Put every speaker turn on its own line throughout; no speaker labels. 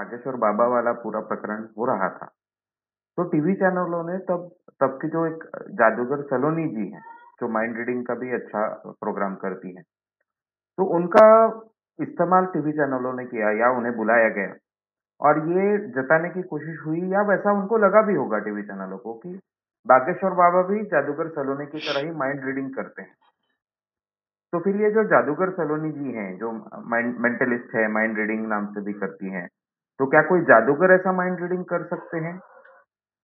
बागेश्वर बाबा वाला पूरा प्रकरण हो रहा था, तो टीवी चैनलों ने तब तब की जो एक जादूगर सलोनी जी हैं, जो माइंड रीडिंग का भी अच्छा प्रोग्राम करती हैं, तो उनका इस्तेमाल टीवी चैनलों ने किया या उन्हें बुलाया गया और ये जताने की कोशिश हुई या वैसा उनको लगा भी होगा टीवी चैनलों को कि बागेश्वर बाबा भी जादूगर सलोनी की तरह ही माइंड रीडिंग करते हैं। तो फिर ये जो जादूगर सलोनी जी हैं, जो माइंड मेंटलिस्ट है, माइंड रीडिंग नाम से भी करती हैं, तो क्या कोई जादूगर ऐसा माइंड रीडिंग कर सकते हैं?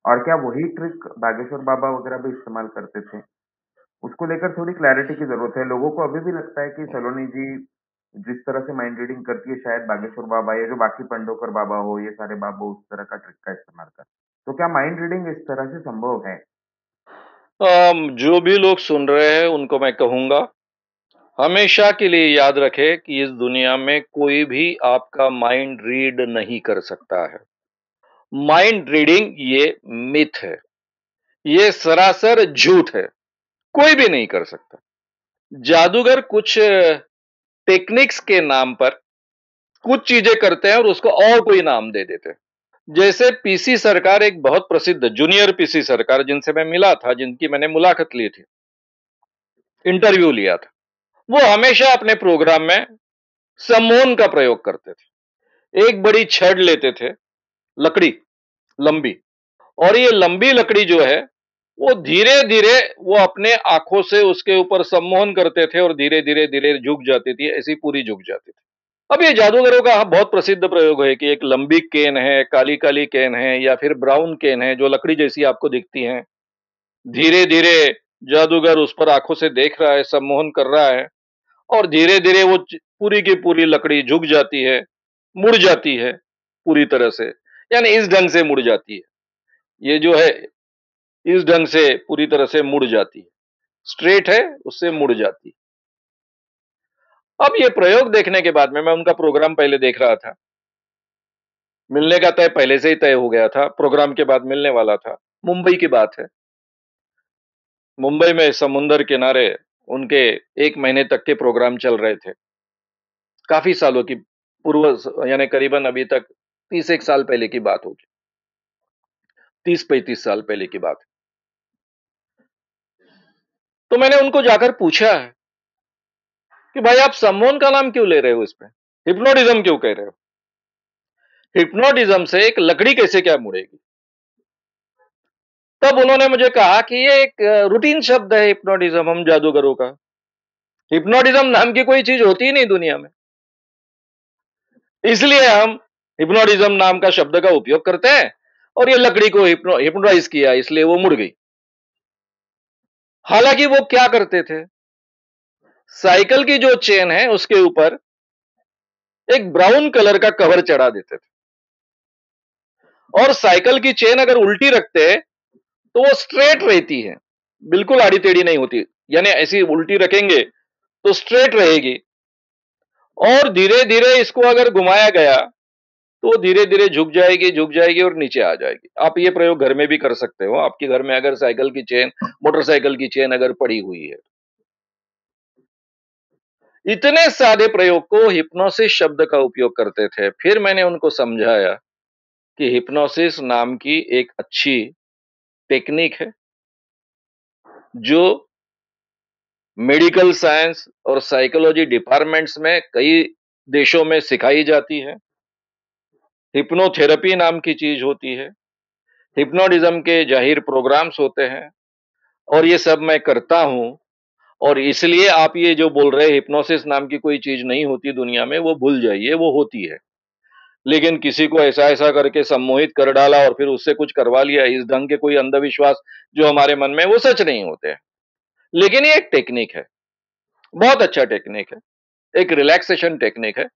और क्या वही ट्रिक बागेश्वर बाबा वगैरह भी इस्तेमाल करते थे? उसको लेकर थोड़ी क्लैरिटी की ज़रूरत है। लोगों को अभी भी लगता है कि सलोनी जी जिस तरह से माइंड रीडिंग करती है, शायद बागेश्वर बाबा या जो बाकी पंडोकर बाबा हो, ये सारे बाबा उस तरह का ट्रिक का इस्तेमाल कर। तो क्या माइंड रीडिंग इस तरह से संभव है?
जो भी लोग सुन रहे हैं उनको मैं कहूँगा, हमेशा के लिए याद रखें कि इस दुनिया में कोई भी आपका माइंड रीड नहीं कर सकता है। माइंड रीडिंग ये मिथ है, ये सरासर झूठ है, कोई भी नहीं कर सकता। जादूगर कुछ टेक्निक्स के नाम पर कुछ चीजें करते हैं और उसको और कोई नाम दे देते हैं। जैसे पीसी सरकार एक बहुत प्रसिद्ध जूनियर पीसी सरकार जिनसे मैं मिला था, जिनकी मैंने मुलाकात ली थी, इंटरव्यू लिया था। वो हमेशा अपने प्रोग्राम में सम्मोहन का प्रयोग करते थे। एक बड़ी छड़ लेते थे, लकड़ी, लंबी, और ये लंबी लकड़ी जो है, वो धीरे-धीरे वो अपने आँखों से उसके ऊपर सम्मोहन करते थे और धीरे-धीरे, धीरे झुक जाती थी, ऐसी पूरी झुक जाती थी। अब ये जादूगरों का बहुत प्रसिद्ध प्रयोग है कि एक लंबी केन है, काली-काली केन है या फिर ब्राउन केन है, जो लकड़ी जैसी आपको दिखती हैं। धीरे-धीरे जादूगर उस पर आँखों से देख रहा है, सम्मोहन कर रहा है और धीरे-धीरे वो पूरी की पूरी लकड़ी झुक जाती है, मुड़ जाती है पूरी तरह से, यानी इस ढंग से मुड़ जाती है। ये जो है, इस ढंग से पूरी तरह से मुड़ जाती है। स्ट्रेट है, उससे मुड़ जाती है। अब ये प्रयोग देखने के बाद में मैं उनका प्रोग्राम पहले देख रहा था। मिलने का तय पहले से ही तय हो गया था, प्रोग्राम के बाद मिलने वाला था। मुंबई की बात है। मुंबई में समुंदर किनारे उनके 1 महीने तक के प्रोग्राम चल रहे थे। काफ़ी सालों की पूर्व स यानी करीबन अभी तक 30 एक साल पहले की बात होगी। 30-35 साल पहले की बात। तो मैंने उनको जाकर पूछा कि भाई आप सम्मोहन का नाम क्यों ले रहे हो इसमें? हिप्नोटिज़्म क्यों कह रहे हो? हिप्नोटिज़्म से एक लकड़ी कैसे क्या मुड़ेगी? तब उन्होंने मुझे कहा कि ये एक रूटीन शब्द है हिप्नोटिज़्म हम जादूगरों का। हिप्नोटिज़्म नाम की कोई चीज़ होती ही नहीं दुनिया में। इसलिए हम हिप्नोटिज़्म नाम का शब्द का उपयोग करते हैं और ये लकड़ी को हिप्नोटाइज़ किया इसलिए वो मुड़ गई। हालाँकि वो क्या करते थे? साइकिल की जो चेन है उसके ऊपर एक ब्राउन कलर का कवर चढ़ा देते थे और साइकिल की चेन अगर उल्टी रखते तो वो स्ट्रेट रहती है, बिल्कुल आड़ी-टेढ़ी नहीं होती। यानी ऐसी उल्टी रखेंगे तो स्ट्रेट रहेगी और धीरे-धीरे इसको अगर घुमाया गया तो वो धीरे-धीरे झुक जाएगी और नीचे आ जाएगी। आप ये प्रयोग घर में भी कर सकते हो। आपके घर में अगर साइकिल की चेन, मोटरसाइकिल की चेन अगर पड़ी हुई है। इतने सादे प्रयोग को हिप्नोसिस शब्द का उपयोग करते थे। फिर मैंने उनको समझाया कि हिप्नोसिस नाम की एक अच्छी टेक्निक है, जो मेडिकल साइंस और साइकोलॉजी डिपार्टमेंट्स में कई देशों में सिखाई जाती है। हिप्नोथेरेपी नाम की चीज़ होती है। हिप्नोटिज़्म के ज़ाहिर प्रोग्राम्स होते हैं और ये सब मैं करता हूँ और इसलिए आप ये जो बोल रहे हैं हिप्नोसिस नाम की कोई चीज़ नहीं होती दुनिया में, वो भूल जाइए, वो होती है। लेकिन किसी को ऐसा-ऐसा करके सम्मोहित कर डाला और फिर उससे कुछ करवा लिया, इस ढंग के कोई अंधविश्वास जो हमारे मन में है, वो सच नहीं होते हैं। लेकिन ये एक टेक्निक है, बहुत अच्छा टेक्निक है, एक रिलैक्सेशन टेक्निक है,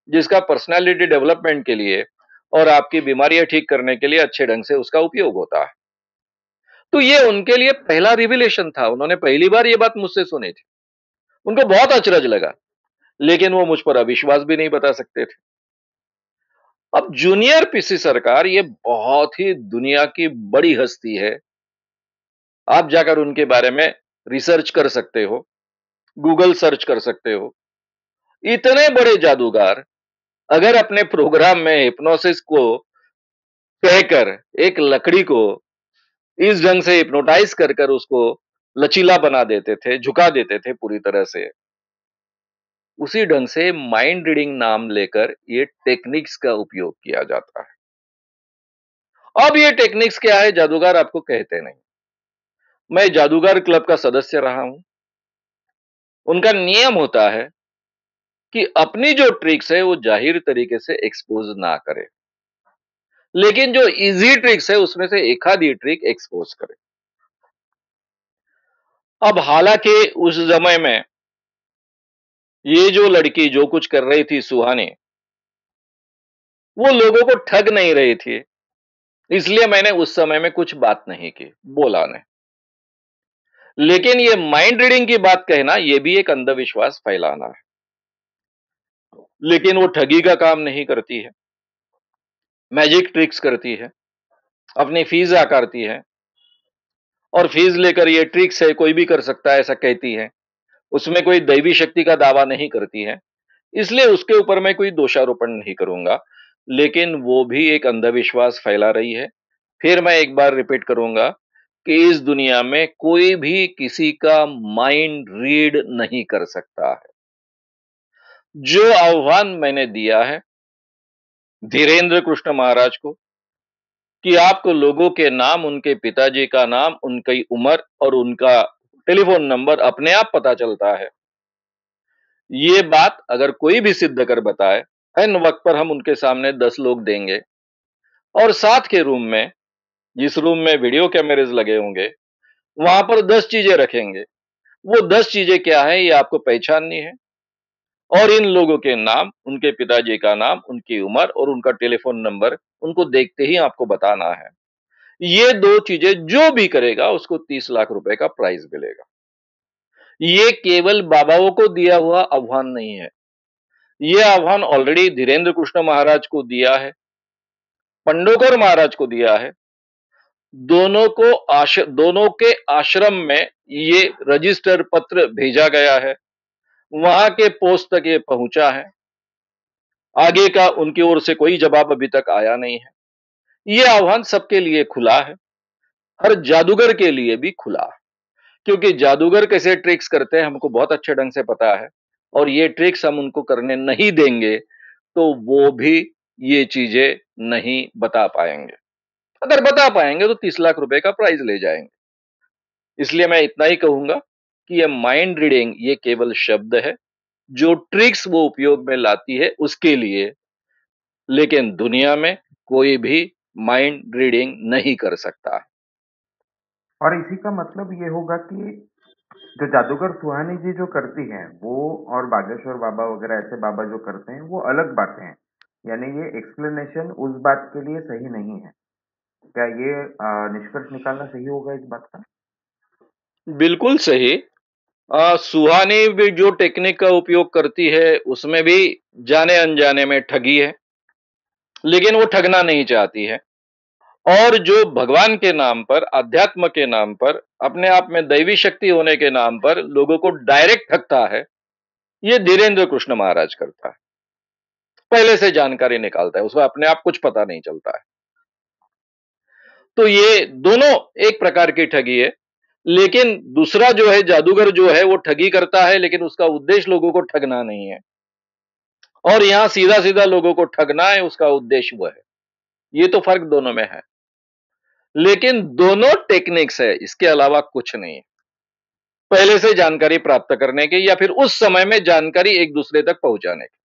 जिसका पर्सनैलिटी डेवलपमेंट के लिए और आपकी बीमारियाँ ठीक करने के लिए अच्छे ढंग से उसका उपयोग होता है। तो ये उनके लिए पहला रिविलेशन था, उन्होंने पहली बार ये बात मुझसे सुनी थी। उनको बहुत अचरज लगा, लेकिन वो मुझ पर अविश्वास भी नहीं बता सकते थे। अब जूनियर पीसी सरकार ये बहुत ही दुनिया की बड़ी हस्ती है। आप जाकर उनके बारे में रिसर्च कर सकते हो, गूगल सर्च कर सकते हो। इतने बड़े जादूगर अगर अपने प्रोग्राम में हिप्नोसिस को कहकर एक लकड़ी को इस ढंग से हिप्नोटाइज कर कर उसको लचीला बना देते थे, झुका देते थे पूरी तरह से, उसी ढंग से माइंड रीडिंग नाम लेकर ये टेक्निक्स का उपयोग किया जाता है। अब ये टेक्निक्स क्या है, जादूगर आपको कहते नहीं। मैं जादूगर क्लब का सदस्य रहा हूं। उनका नियम होता है कि अपनी जो ट्रिक्स है वो जाहिर तरीके से एक्सपोज ना करे, लेकिन जो इजी ट्रिक्स है उसमें से एक आधी ट्रिक एक्सपोज करे। अब हालांकि उस समय में ये जो लड़की जो कुछ कर रही थी सुहानी, वो लोगों को ठग नहीं रही थी, इसलिए मैंने उस समय में कुछ बात नहीं की, बोला नहीं। लेकिन ये माइंड रीडिंग की बात कहना ये भी एक अंधविश्वास फैलाना है। लेकिन वो ठगी का काम नहीं करती है, मैजिक ट्रिक्स करती है, अपनी फीस आकारती है और फीस लेकर ये ट्रिक्स है कोई भी कर सकता है ऐसा कहती है। उसमें कोई दैवी शक्ति का दावा नहीं करती है, इसलिए उसके ऊपर मैं कोई दोषारोपण नहीं करूंगा। लेकिन वो भी एक अंधविश्वास फैला रही है। फिर मैं एक बार रिपीट करूंगा कि इस दुनिया में कोई भी किसी का माइंड रीड नहीं कर सकता है। जो आह्वान मैंने दिया है धीरेन्द्र कृष्ण महाराज को कि आपको लोगों के नाम, उनके पिताजी का नाम, उनकी उम्र और उनका टेलीफोन नंबर अपने आप पता चलता है। ये बात अगर कोई भी सिद्ध कर बताए, ऐन वक्त पर हम उनके सामने 10 लोग देंगे और साथ के रूम में, जिस रूम में वीडियो कैमरेज लगे होंगे, वहां पर 10 चीजें रखेंगे। वो 10 चीजें क्या है ये आपको पहचाननी है और इन लोगों के नाम, उनके पिताजी का नाम, उनकी उम्र और उनका टेलीफोन नंबर उनको देखते ही आपको बताना है। ये 2 चीजें जो भी करेगा उसको 30 लाख रुपए का प्राइज मिलेगा। ये केवल बाबाओं को दिया हुआ आह्वान नहीं है। ये आह्वान ऑलरेडी धीरेन्द्र कृष्ण महाराज को दिया है, पंडोकर महाराज को दिया है। दोनों के आश्रम में ये रजिस्टर पत्र भेजा गया है, वहां के पोस्ट तक ये पहुंचा है। आगे का उनकी ओर से कोई जवाब अभी तक आया नहीं है। ये आह्वान सबके लिए खुला है, हर जादूगर के लिए भी खुला है, क्योंकि जादूगर कैसे ट्रिक्स करते हैं हमको बहुत अच्छे ढंग से पता है और ये ट्रिक्स हम उनको करने नहीं देंगे तो वो भी ये चीजें नहीं बता पाएंगे। अगर बता पाएंगे तो 30 लाख रुपए का प्राइज ले जाएंगे। इसलिए मैं इतना ही कहूंगा कि ये माइंड रीडिंग ये केवल शब्द है, जो ट्रिक्स वो उपयोग में लाती है उसके लिए, लेकिन दुनिया में कोई भी माइंड रीडिंग नहीं कर सकता।
और इसी का मतलब ये होगा कि जो जादूगर सुहानी जी जो करती हैं, वो और बागेश्वर बाबा वगैरह ऐसे बाबा जो करते हैं, वो अलग बातें हैं। यानी ये एक्सप्लेनेशन उस बात के लिए सही नहीं है। क्या ये निष्कर्ष निकालना सही होगा इस बात का?
बिल्कुल सही। सुहानी भी जो टेक्निक का उपयोग करती है उसमें भी जाने अनजाने में ठगी है, लेकिन वो ठगना नहीं चाहती है। और जो भगवान के नाम पर, अध्यात्म के नाम पर, अपने आप में दैवी शक्ति होने के नाम पर लोगों को डायरेक्ट ठगता है, ये धीरेन्द्र कृष्ण महाराज करता है। पहले से जानकारी निकालता है, उसको अपने आप कुछ पता नहीं चलता है। तो ये दोनों एक प्रकार की ठगी है। लेकिन दूसरा जो है जादूगर जो है वो ठगी करता है, लेकिन उसका उद्देश्य लोगों को ठगना नहीं है। और यहां सीधा सीधा लोगों को ठगना है, उसका उद्देश्य वो है। ये तो फर्क दोनों में है, लेकिन दोनों टेक्निक्स है, इसके अलावा कुछ नहीं है। पहले से जानकारी प्राप्त करने की या फिर उस समय में जानकारी एक दूसरे तक पहुंचाने की।